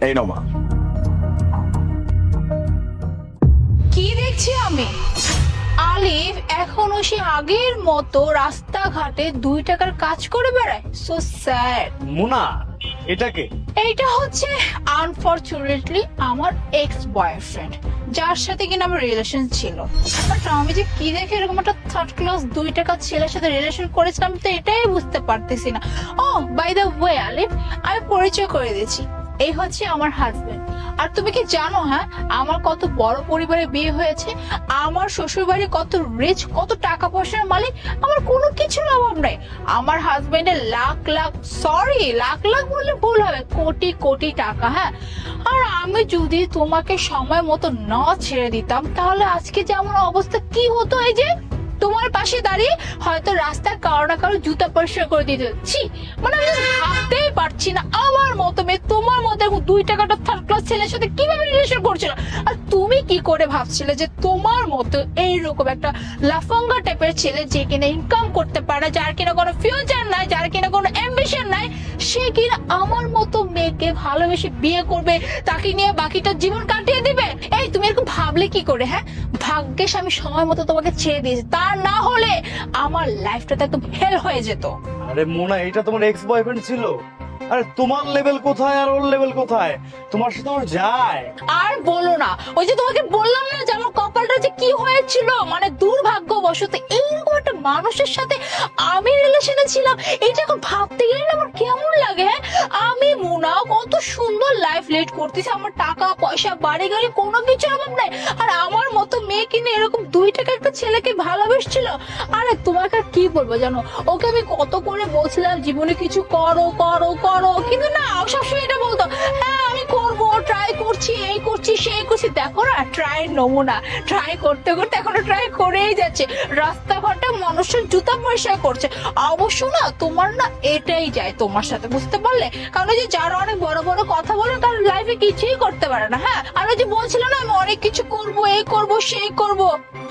এই নাও মা। কি দেখছি আমি? আলিফ এখনো সে আগের মতো রাস্তাঘাটে 2 টাকার কাজ করে বেড়ায়। So sad. মুনা, এটাকে এইটা হচ্ছে আনফরচুনেটলি আমার এক্স বয়ফ্রেন্ড, যার সাথে কিনা আমার রিলেশন ছিল। বাট আমি যে কি দেখে এরকম একটা 3rd ক্লাস 2 টাকার ছেলের সাথে রিলেশন করেছিলাম তো এটাই বুঝতে পারতেছি না। ও বাই দ্য ওয়ে আলিফ, আমি পরিচয় করে দিয়েছি, এই হচ্ছে আমার হাজবেন্ড। আর তুমি কি জানো হ্যাঁ, আমার কত বড় পরিবারে বিয়ে হয়েছে, আমার শ্বশুর বাড়ি কত রিচ, কত টাকা পয়সার মালিক, আমার কোনো কিছুর অভাব নাই। আমার হাজবেন্ডের লাখ লাখ, সরি লাখ লাখ বললে ভুল হবে, কোটি কোটি টাকা। হ্যাঁ, আর আমি যদি তোমাকে সময় মতো না ছেড়ে দিতাম তাহলে আজকে যে আমার অবস্থা কি হতো, এই যে তোমার পাশে দাঁড়িয়ে হয়তো রাস্তায় কারো না কারো জুতা পরিষ্কার করে দিতে হচ্ছে। মানে আমি ভাবতেই পারছি না আমার মতো মেয়ে তোমার মতো 2 টাকাটা 3rd ক্লাস ছেলের সাথে কিভাবে রিলেশন করছিল। আর তুমি কি করে ভাবছিলে যে তোমার মতো এইরকম একটা লাফাঙ্গা টাইপের ছেলে, যে কিনা ইনকাম করতে পারে, যার কিনা কোনো ফিউচার নাই, যার কিনা কোনো অ্যাম্বিশন নাই, সে কিনা আমার মতো মেয়েকে ভালোবেসে বিয়ে করবে, তাকে নিয়ে বাকিটা জীবন কাটিয়ে দিবে? এই তুমি এরকম ভাবলে কি করে? হ্যাঁ, ভাগ্যেশ আমি সময় মতো তোমাকে ছেড়ে দিয়েছি, তা না হলে আমার লাইফটা তো একদম হেল হয়ে যেত। আরে মোনা, এটা তোমার এক্স বয়ফ্রেন্ড ছিল? আরে তোমার লেভেল কোথায় আর ওর লেভেল কোথায়? তোমার সাথে ওর যায়? আর বলো না, ওই যে তোমাকে বললাম না যে আমার কপালটা যে কি হয়েছিল, মানে দুর্ভাগ্যবশত এইরকম একটা মানুষের সাথে আমি রিলেশনে ছিলাম। এটা এখন ভাবতে গেলে আমার কেমন লাগে। হ্যাঁ, আমি মুনা কত সুন্দর লাইফ লিড করতেছি, আমার টাকা পয়সা বাড়ি গাড়ি কোনো কিছু অভাব নাই, আর আমার মতো মেয়ে কিনে এরকম 2 টাকা একটা ছেলেকে ভালোবেসছিল। আরে তোমাকে আর কি বলবো জানো, ওকে আমি কত করে বলছিলাম জীবনে কিছু করো করো করো, কিন্তু না, ও সবসময় এটা বলতো হ্যাঁ আমি করবো, ট্রাই করছি, এই করছি সেই করছি। দেখো না, ট্রাই নমুনা, ট্রাই করতে করতে এখনো ট্রাই করেই যাচ্ছে, রাস্তাঘাটে মানুষের জুতা পরিষ্কার করছে। অবশ্য না, তোমার না এটাই যায় তোমার সাথে, বুঝতে পারলে? কারণ ওই যে যারা অনেক বড় বড় কথা বলে তার লাইফে কিছুই করতে পারে না। হ্যাঁ, আর ওই যে বলছিল না আমি অনেক কিছু করবো, এই করবো সেই করবো,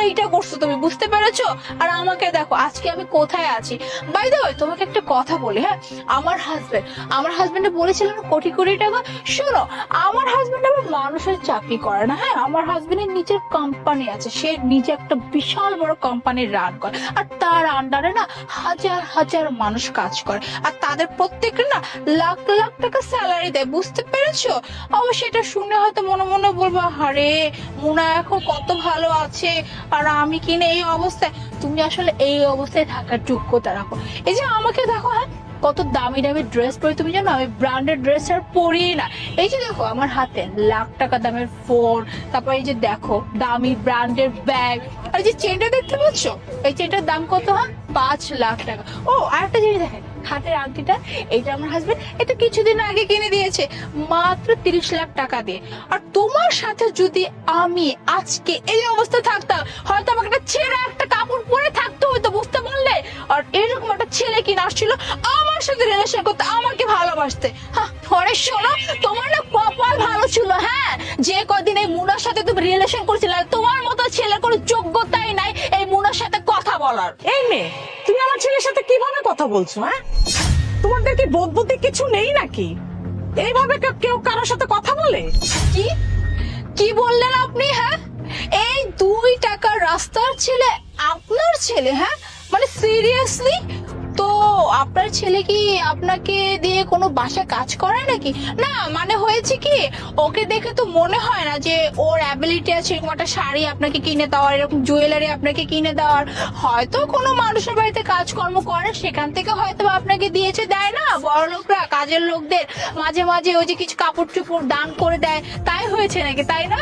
এইটা করছো তুমি, বুঝতে পেরেছো? আর আমাকে দেখো আজকে আমি কোথায় আছি। বাই দ্য ওয়ে তোমাকে একটা কথা বলি, হ্যাঁ, আমার হাজবেন্ডে বলেছিলেন কোটি কোটি টাকা। শোনো, আমার হাজবেন্ড আবার মানুষের চাকরি করে না। হ্যাঁ, আমার হাজবেন্ডের নিজের কোম্পানি আছে, সে নিজে একটা বিশাল বড় কোম্পানি রান করে, আর তার আন্ডারে না হাজার হাজার মানুষ কাজ করে, আর তাদের প্রত্যেকের না লাখ লাখ টাকা স্যালারি দেয়, বুঝতে পেরেছো? অবশ্য এটা শুনে হয়তো মনে মনে বলবো আরে মুনা এখন কত ভালো আছে, আর আমি কিনে এই অবস্থায়। তুমি আসলে এই অবস্থায় থাকার যোগ্যতা রাখো। এই যে আমাকে দেখো, হ্যাঁ কত দামি দামি ড্রেস পরি, তুমি জানো আমি ব্র্যান্ডেড ড্রেস আর পরি না। এই যে দেখো আমার হাতে লাখ টাকা দামের ফোন, তারপর এই যে দেখো দামি ব্র্যান্ডের ব্যাগ, আর এই যে চেনটা দেখতে পাচ্ছ, এই চেনটার দাম কত? হ্যাঁ 5 লাখ টাকা। ও আর একটা জিনিস দেখেন, হাতের আংটিটা, এইটা আমার হাজবেন্ড এটা কিছুদিন আগে কিনে দিয়েছে মাত্র 30 লাখ টাকা দিয়ে। আর তোমার সাথে যদি আমি আজকে এই অবস্থা থাকতাম, হয়তো আমাকে একটা ছেঁড়া একটা কাপড় পরে থাকতে হতো, বুঝতে পারলে? আর এরকম একটা ছেলে কিনা আসছিল আমার সাথে রিলেশন করতে, আমাকে ভালোবাসতে। পরে শোনো, তোমার না কপাল ভালো ছিল, হ্যাঁ, যে কদিন এই মুনার সাথে তুমি রিলেশন করছিলে, তোমার মতো ছেলের কোনো যোগ্যতাই নাই এই মুনার সাথে কথা বলার। এই মেয়ে, তুমি আমার ছেলের সাথে কিভাবে কথা বলছো? হ্যাঁ, তোমাদের কি বোধ বুদ্ধি কিছু নেই নাকি? এইভাবে কেউ কারোর সাথে কথা বলে? কি কি বললেন আপনি? হ্যাঁ, এই 2 টাকার রাস্তার ছেলে আপনার ছেলে? হ্যাঁ, মানে সিরিয়াসলি? তো আপনার ছেলে কি আপনাকে দিয়ে কোনো বাসায় কাজ করে নাকি? না মানে হয়েছে কি, ওকে দেখে তো মনে হয় না যে ওর অ্যাবিলিটি আছে এরকম একটা শাড়ি আপনাকে কিনে দেওয়ার, এরকম জুয়েলারি আপনাকে কিনে দেওয়ার। হয়তো কোনো মানুষের বাড়িতে কাজকর্ম করে, সেখান থেকে হয়তো আপনাকে দিয়েছে, দেয় না বড় লোকরা কাজের লোকদের মাঝে মাঝে ওই যে কিছু কাপড় চোপড় দান করে দেয়, তাই হয়েছে নাকি, তাই না?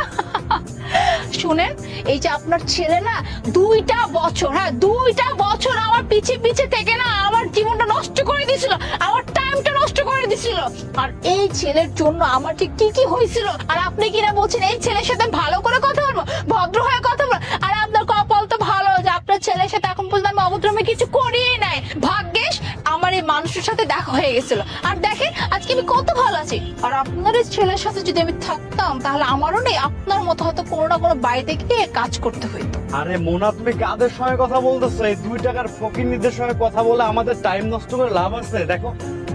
শুনেন, এই যে আপনার ছেলে না 2টা বছর, হ্যাঁ 2টা বছর আমার পিছে পিছে থেকে না আমার জীবনটা নষ্ট করে দিয়েছিল, আমার টাইমটা নষ্ট করে দিয়েছিল। আর এই ছেলের জন্য আমার যে কি কি হয়েছিল, আর আপনি কিনা বলছেন এই ছেলের সাথে ভালো করে কথা বলবো, ভদ্র হয়ে কথা বলবো। আর আপনার কপাল তো ভালো যে আপনার ছেলের সাথে এখন পর্যন্ত আমি অভদ্রমে কিছু করিই নাই। ভাগ্যেশ আমার এই মানুষের সাথে দেখা হয়ে গেছিল, আর দেখেন আজকে আমি কত ভালো আছি। আর আপনার এই ছেলের সাথে যদি আমি থাকতাম তাহলে আমারও নেই আপনার মতো হয়তো কোনো না কোনো বাড়িতে গিয়ে কাজ করতে হইতো। আরে মোনা, তুমি কাদের সঙ্গে কথা বলতেছো? এই 2 টাকার ফকিন্নিদের সঙ্গে কথা বলে আমাদের টাইম নষ্ট করে লাভ আছে? দেখো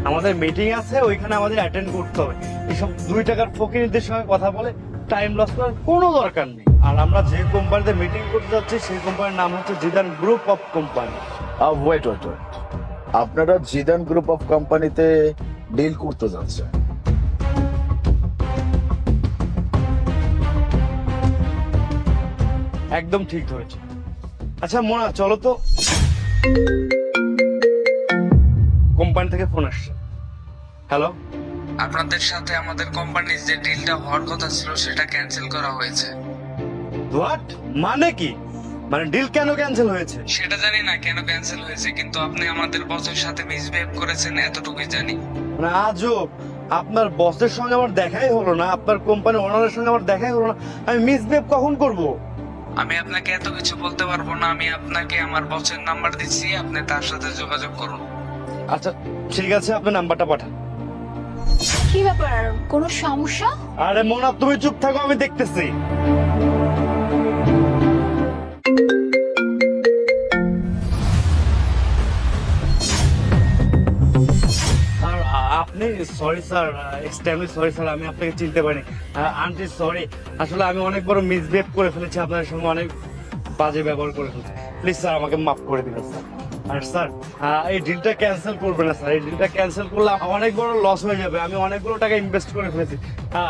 আমাদের মিটিং আছে, ওইখানে আমাদের অ্যাটেন্ড করতে হবে। এসব 2 টাকার ফকিরদের সঙ্গে কথা বলে টাইম লস করার কোনো দরকার নেই। আর আমরা যে কোম্পানিতে মিটিং করতে যাচ্ছি সেই কোম্পানির নাম হচ্ছে Zidan group of company. Wait wait wait, আপনারা জিদান গ্রুপ অফ কোম্পানিতে ডিল করতে যাচ্ছেন? একদম ঠিক ধরেছে। আচ্ছা মোনা, চলো তো। কোম্পানি থেকে ফোন আসছে। হ্যালো, আপনাদের সাথে আমাদের কোম্পানির যে ডিলটা হওয়ার কথা ছিল সেটা ক্যান্সেল করা হয়েছে। হোয়াট? মানে কি? মানে ডিল কেন ক্যান্সেল হয়েছে? সেটা জানি না কেন ক্যান্সেল হয়েছে, কিন্তু আপনি আমাদের বসের সাথে মিসবিহেভ করেছেন এতটুকুই জানি। মানে আজব, আপনার বসের সঙ্গে আমার দেখাই হলো না, আপনার কোম্পানি ওনারের সঙ্গে আমার দেখাই হলো না, আমি মিসবিহেভ কখন করব? আমি আপনাকে এত কিছু বলতে পারবো না। আমি আপনাকে আমার বসের নাম্বার দিচ্ছি, আপনি তার সাথে যোগাযোগ করুন। আচ্ছা ঠিক আছে, আপনার নাম্বারটা পাঠান। কি ব্যাপার, কোনো সমস্যা? আরে মোনা, তুমি চুপ থাকো, আমি দেখতেছি। স্যার আপনি sorry sir, extremely sorry sir, আমি আপনাকে চিনতে পারিনি। আন্টি সরি, আসলে আমি অনেক বড় মিসবিহেভ করে ফেলেছি, আপনার সঙ্গে অনেক বাজে ব্যবহার করে ফেলেছি। প্লিজ স্যার আমাকে মাফ করে দিবেন স্যার। আর স্যার এই ডিলটা ক্যান্সেল করবেন না স্যার, এই ডিলটা ক্যান্সেল করলে অনেক বড় লস হয়ে যাবে, আমি অনেকগুলো টাকা ইনভেস্ট করে ফেলেছি।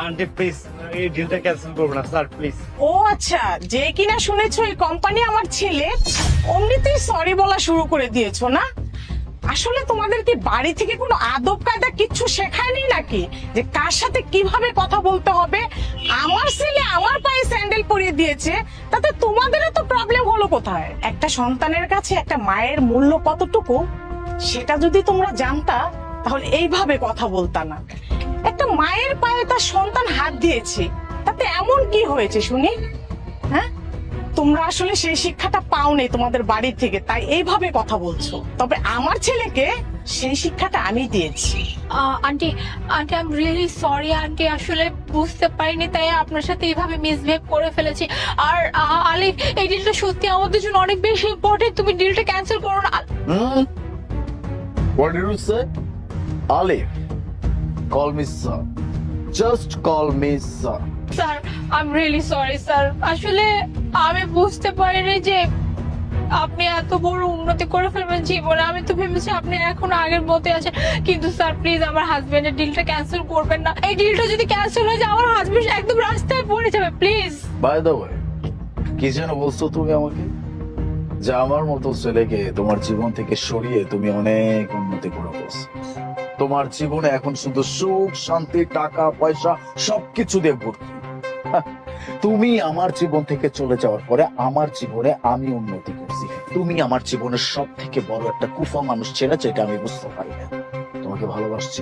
আন্টি প্লিজ এই ডিলটা ক্যান্সেল করবেন না স্যার, প্লিজ। ও আচ্ছা, যে কিনা শুনেছো এই কোম্পানি আমার ছেলে, অমনিতেই সরি বলা শুরু করে দিয়েছো না? আসলে তোমাদের কি বাড়ি থেকে কোনো আদব কায়দা কিচ্ছু শেখায়নি নাকি, যে কার সাথে কিভাবে কথা বলতে হবে? আমার ছেলে আমার পায়ে স্যান্ডেল পরিয়ে দিয়েছে, তাতে তোমাদেরও তো প্রবলেম হলো কোথায়? একটা সন্তানের কাছে একটা মায়ের মূল্য কতটুকু সেটা যদি তোমরা জানতা তাহলে এইভাবে কথা বলতা না। একটা মায়ের পায়ে তার সন্তান হাত দিয়েছে, তাতে এমন কি হয়েছে শুনি? হ্যাঁ, তোমরা আসলে সেই শিক্ষাটা পাওনি তোমাদের বাড়ি থেকে, তাই এইভাবে কথা বলছো। তবে আমার ছেলেকে সেই শিক্ষাটা আমি দিয়েছি। Aunty aunty, I am really sorry aunty, আসলে বুঝতে পারিনি তাই আপনার সাথে এইভাবে মিসবিহেভ করে ফেলেছি। আর আলিফ, এই ডিলটা সত্যি আমাদের জন্য অনেক বেশি ইম্পর্টেন্ট, তুমি ডিলটা ক্যান্সেল করো না। What did you say? Alif, call me sir. Just call me sir. Sir I am really sorry sir, আসলে আমি বুঝতে পারিনি যে আপনি এত বড় উন্নতি করে ফেলবেন জীবনে। আমি তো ভেবেছি আপনি এখন আগের মতো আছেন, কিন্তু স্যার প্লিজ আমার হাজবেন্ডের ডিলটা ক্যান্সেল করবেন না। এই ডিলটা যদি ক্যান্সেল হয়ে যায় আমার হাজবেন্ড একদম রাস্তায় পড়ে যাবে, প্লিজ। By the way, কি যেন বলছো তুমি আমাকে? যে আমার মতো ছেলেকে তোমার জীবন থেকে সরিয়ে তুমি অনেক উন্নতি করে বলছো। তোমার জীবনে এখন শুধু সুখ শান্তি টাকা পয়সা সবকিছু দিয়ে ভর্তি। হ্যাঁ, তুমি আমার জীবন থেকে চলে যাওয়ার পরে আমার জীবনে আমি উন্নতি করছি, তুমি আমার জীবনের সব থেকে বড় একটা কুফা মানুষ ছেলে, যেটা আমি বুঝতে পারি না। তোমাকে ভালোবাসছি,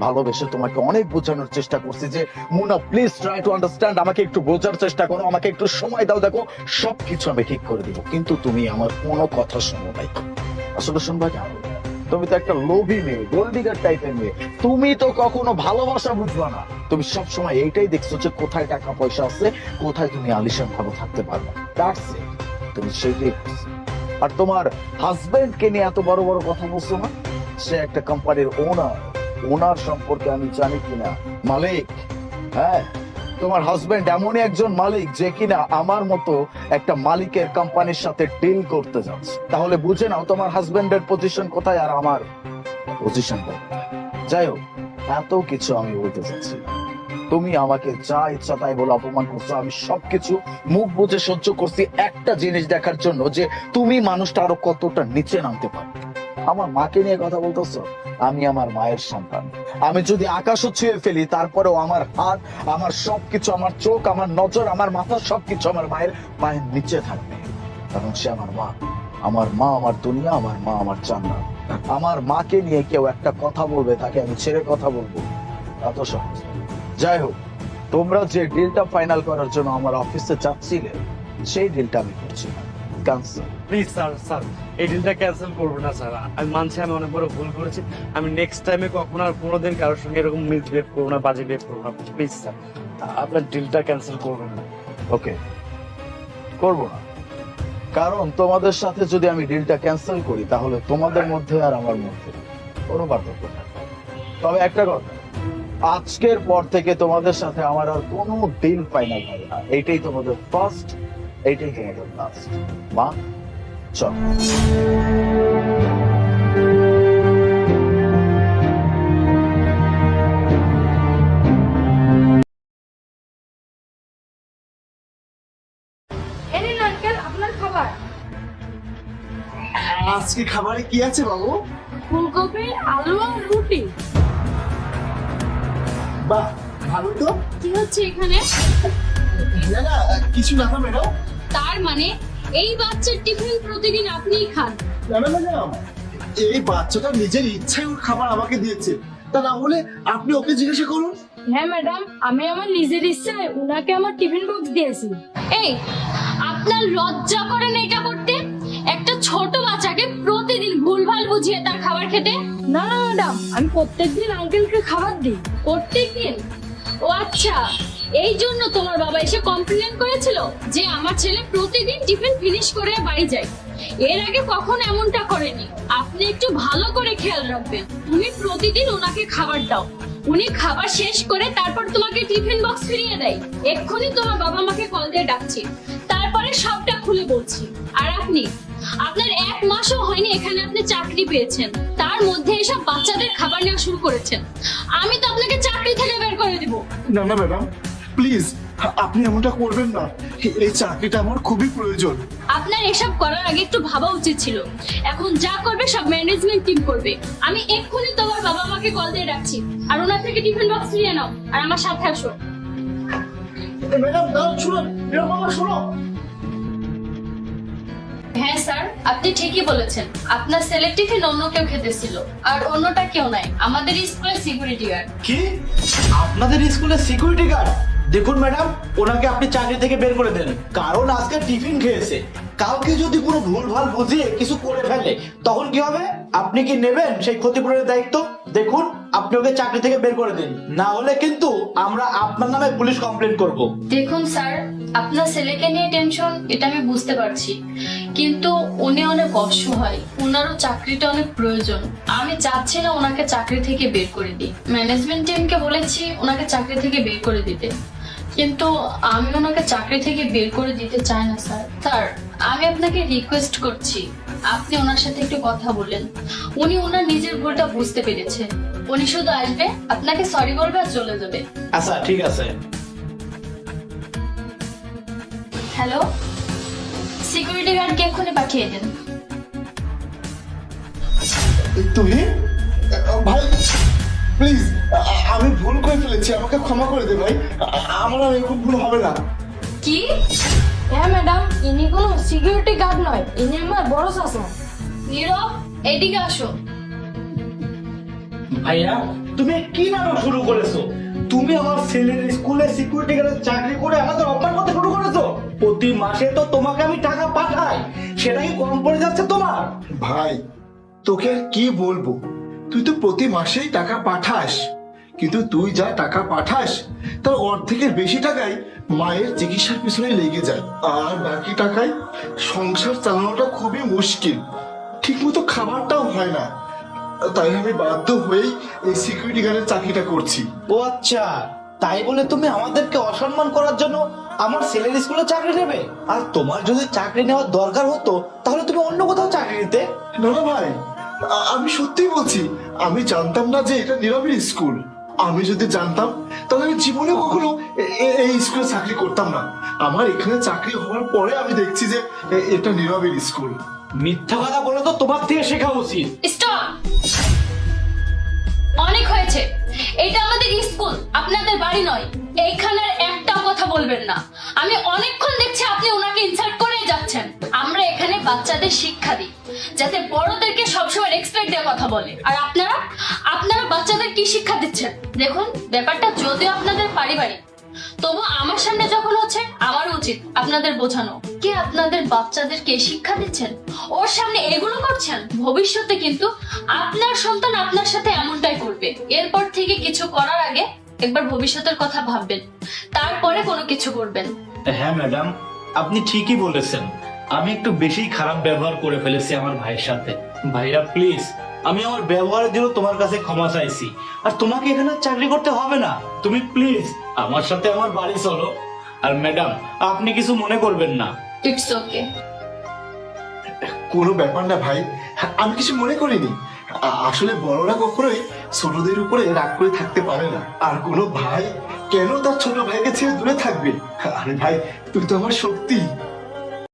ভালোবেসে তোমাকে অনেক বোঝানোর চেষ্টা করছি যে মুনা প্লিজ ট্রাই টু আন্ডারস্ট্যান্ড, আমাকে একটু বোঝার চেষ্টা করো, আমাকে একটু সময় দাও, দেখো সবকিছু আমি ঠিক করে দিব। কিন্তু তুমি আমার কোনো কথা শোনো নাই। আসলে শুনবা কেন? তুমি তো একটা লোভী মেয়ে, গোল্ড ডিগার টাইপের মেয়ে। তুমি তো কখনো ভালোবাসা বুঝবা না। তুমি সব সময় এইটাই দেখছো যে কোথায় টাকা পয়সা আছে, কোথায় তুমি আলিশান ভাবে থাকতে পারবে। দ্যাটস ইট, তুমি সেইটাই করছো। আর তোমার হাজবেন্ডকে নিয়ে এত বড় বড় কথা বলছো না? সে একটা কোম্পানির ওনার সম্পর্কে আমি জানি কিনা, মালিক। হ্যাঁ, তোমার হাজবেন্ড এমনই একজন মালিক যে কিনা আমার মতো একটা মালিকের কোম্পানির সাথে ডিল করতে যাচ্ছে। তাহলে বুঝে নাও তোমার হাজবেন্ডের পজিশন কোথায় আর আমার পজিশন কোথায়। যাই হোক, এত কিছু আমি বলতে চাচ্ছি না। তুমি আমাকে যা ইচ্ছা তাই বলে অপমান করছো, আমি সবকিছু মুখ বুঝে সহ্য করছি একটা জিনিস দেখার জন্য, যে তুমি মানুষটা আরো কতটা নিচে নামতে পারো। আমার মাকে নিয়ে কথা বলতেছো? আমি আমার মায়ের সন্তান। আমি যদি আকাশও ছুঁয়ে ফেলি তারপরেও আমার হাত, আমার সবকিছু, আমার চোখ, আমার নজর, আমার মাথা সবকিছু আমার মায়ের পায়ের নিচে থাকবে, কারণ সে আমার মা। আমার মা আমার দুনিয়া, আমার মা আমার জান্নাত। আমার মাকে নিয়ে কেউ একটা কথা বলবে, তাকে আমি ছেড়ে কথা বলবো? এত সহজ। যাই হোক, তোমরা যে ডিলটা ফাইনাল করার জন্য আমার অফিসে যাচ্ছিলে সেই ডিলটা আমি করছি না, ক্যান্সেল। প্লিজ স্যার, স্যার এই ডিলটা ক্যান্সেল করবেন না স্যার। আমি মানছি আমি অনেক বড় ভুল করেছি, আমি নেক্সট টাইমে কখনো আর কোনোদিন কারোর সঙ্গে এরকম মিসবিহেভ করবো না, বাজে বিহেভ করবো না। প্লিজ স্যার, আপনার ডিলটা ক্যান্সেল করবেন না। ওকে, করবো না, কারণ তোমাদের সাথে যদি আমি ডিলটা ক্যান্সেল করি তাহলে তোমাদের মধ্যে আর আমার মধ্যে কোনো পার্থক্য থাকবে না। তবে একটা কথা, আজকের পর থেকে তোমাদের সাথে আমার আর কোনো দিন ফাইনাল হবে না। এইটাই তোমাদের ফার্স্ট, এইটাই তোমাদের লাস্ট। মা চল। এনেন আঙ্কেল আপনার খাবার। আজকে খাবারে কি আছে বাবু? ফুলকপি, আলু আর রুটি। বাহ, ভালো তো। কি হচ্ছে এখানে? না না, কিছু না ম্যাডাম। তার মানে এই বাচ্চার টিফিন প্রতিদিন আপনিই খান? না না ম্যাডাম, এই বাচ্চাটা নিজের ইচ্ছায় ওর খাবার আমাকে দিয়েছে, তা না হলে আপনি ওকে জিজ্ঞাসা করুন। হ্যাঁ ম্যাডাম, আমি আমার নিজের ইচ্ছায় উনাকে আমার টিফিন বক্স দিয়েছি। এই আপনার লজ্জা করে না এটা করতে? একটা ছোট বাচ্চাকে প্রতিদিন ভুলভাল বুঝিয়ে তার খাবার খেতে? না না ম্যাডাম, আমি প্রত্যেকদিন আঙ্কেলকে খাবার দিই। প্রত্যেকদিন? ও আচ্ছা, এই জন্য তোমার বাবা এসে কমপ্লেন করেছিল যে আমার ছেলে প্রতিদিন টিফিন ফিনিশ করে বাড়ি যায়। এর আগে কখনো এমনটা করেনি। আপনি একটু ভালো করে খেয়াল রাখবেন। তুমি প্রতিদিন ওনাকে খাবার দাও, উনি খাবার শেষ করে তারপর তোমাকে টিফিন বক্স ফিরিয়ে দেয়। এক্ষুনি তোমার বাবা আমাকে কল দিয়ে ডাকছি, তারপরে সবটা খুলে বলছি। আর আপনি, আপনার 1 মাসও হয়নি এখানে আপনি চাকরি পেয়েছেন, তার মধ্যে এসব বাচ্চাদের খাবার নেওয়া শুরু করেছেন। আমি তো আপনাকে চাকরি থেকে বের করে দিব। না না ম্যাডাম, প্লিজ আপনি এমনটা করবেন না। এই চাকরিটা আমার খুবই প্রয়োজন। আপনার এসব করার আগে একটু ভাবা উচিত ছিল। এখন যা করবে সব ম্যানেজমেন্ট টিম করবে। আমি এক্ষুনি তোমার বাবা আমাকে কল দিয়ে ডাকছি, আর ওনার থেকে টিফিন বক্স নিয়ে নাও আর আমার সাথে আসো। ম্যাডাম দাঁড়ান, শুনুন, এরকম বাবা শোনো। হ্যাঁ স্যার, আপনি ঠিকই বলেছেন। আপনার ছেলের টিফিন অন্য কেউ খেতেছিল, আর অন্যটা কেউ নাই, আমাদের স্কুলের সিকিউরিটি গার্ড। কি আপনাদের স্কুলের সিকিউরিটি গার্ড? দেখুন ম্যাডাম, ওনাকে আপনি চাকরি থেকে বের করে দেন, কারণ আজকে টিফিন খেয়েছে। কাউকে যদি কোনো ভুলভাল বুঝিয়ে কিছু করে ফেলে তখন কি হবে? আপনি কি নেবেন সেই ক্ষতিপূরণের দায়িত্ব? দেখুন, আপনি ওকে চাকরি থেকে বের করে দিন, না হলে কিন্তু আমরা আপনার নামে পুলিশ কমপ্লেন করব। দেখুন স্যার, আপনার ছেলেকে নিয়ে টেনশন, এটা আমি বুঝতে পারছি, কিন্তু উনি অনেক অসহায়, ওনারও চাকরিটা অনেক প্রয়োজন। আমি চাচ্ছি না ওনাকে চাকরি থেকে বের করে দিই। ম্যানেজমেন্ট টিমকে বলেছি ওনাকে চাকরি থেকে বের করে দিতে, কিন্তু আমি ওনাকে চাকরি থেকে বের করে দিতে চাই না স্যার। স্যার, আমি আপনাকে রিকোয়েস্ট করছি, আপনি ওনার সাথে একটু কথা বলেন। উনি ওনার নিজের ভুলটা বুঝতে পেরেছে। উনি শুধু আসবে, আপনাকে সরি বলবে আর চলে যাবে। আচ্ছা ঠিক আছে। হ্যালো, সিকিউরিটি গার্ডকে এক্ষুনি পাঠিয়ে দিন। তুমি ভাই, প্লিজ, আমি ভুল করে ফেলেছি, আমাকে ক্ষমা করে দে ভাই। আমার আর এরকম ভুল হবে না। কি? হ্যাঁ ম্যাডাম, ইনি কোনো সিকিউরিটি গার্ড নয়, ইনি আমার বড় চাচা। নীরব, এদিকে আসো। ভাইয়া, তুমি কি নাটক শুরু করেছো? তুমি আমার ছেলের স্কুলে সিকিউরিটি গার্ডের চাকরি করে আমাদের অপমান করতে শুরু করেছো। প্রতি মাসে তো তোমাকে আমি টাকা পাঠাই, সেটা কি কম পড়ে যাচ্ছে তোমার? ভাই, তোকে আর কি বলবো, তুই তো প্রতি মাসেই টাকা পাঠাস, কিন্তু তুই যা টাকা পাঠাস তার অর্ধেকের বেশি টাকাই মায়ের চিকিৎসার পিছনে লেগে যায়, আর বাকি টাকায় সংসার চালানোটা খুবই মুশকিল। ঠিক মতো খাবারটাও হয় না, তাই আমি বাধ্য হয়েই এই সিকিউরিটি গার্ডের চাকরিটা করছি। ও আচ্ছা, তাই বলে তুমি আমাদেরকে অসম্মান করার জন্য আমার ছেলের স্কুলে চাকরি নেবে? আর তোমার যদি চাকরি নেওয়ার দরকার হতো তাহলে তুমি অন্য কোথাও চাকরি নিতে। না না ভাই, আমি সত্যিই বলছি, আমি জানতাম না যে এটা নীরবের স্কুল। আমি যদি জানতাম তাহলে আমি জীবনে কখনো এই স্কুলে চাকরি করতাম না। আমার এখানে চাকরি হওয়ার পরে আমি দেখছি যে এটা নীরবের স্কুল। মিথ্যা কথা বলে তো তোমার থেকে শেখা উচিত। স্টপ! অনেক হয়েছে, এটা আমাদের স্কুল, আপনাদের বাড়ি নয়। এইখানের একটাও কথা বলবেন না। আমি অনেকক্ষণ দেখছি আপনি ওনাকে ইনসাল্ট করে যাচ্ছেন। আমরা এখানে বাচ্চাদের শিক্ষা দিই যাতে বড়দেরকে সবসময় রেসপেক্ট দিয়ে কথা বলে, আর আপনারা বাচ্চাদের কি শিক্ষা দিচ্ছেন? দেখুন, ব্যাপারটা যদিও আপনাদের পারিবারিক, তবু আমার সামনে যখন হচ্ছে আমার উচিত আপনাদের বোঝানো। কে আপনাদের বাচ্চাদেরকে শিক্ষা দিচ্ছেন? ওর সামনে এগুলো করছেন? ভবিষ্যতে কিন্তু আপনার সন্তান আপনার সাথে এমনটাই করবে। এরপর থেকে কিছু করার আগে একবার ভবিষ্যতের কথা ভাববেন, তারপরে কোনো কিছু করবেন। হ্যাঁ ম্যাডাম, আপনি ঠিকই বলেছেন, আমি একটু বেশি খারাপ ব্যবহার করে ফেলেছি আমার ভাইয়ের সাথে। ভাইয়া প্লিজ, আমি আমার ব্যবহারের জন্য তোমার কাছে ক্ষমা চাইছি, আর তোমাকে এখানে আর চাকরি করতে হবে না। তুমি প্লিজ আমার সাথে আমার বাড়ি চলো। আর ম্যাডাম, আপনি কিছু মনে করবেন না। It's okay. কোনো ব্যাপার না ভাই, আমি কিছু মনে করিনি। আসলে বড়রা কখনোই ছোটদের উপরে রাগ করে থাকতে পারে না। আর কোনো ভাই কেন তার ছোট ভাইকে ছেড়ে দূরে থাকবে? আরে ভাই, তুই তো আমার শক্তি।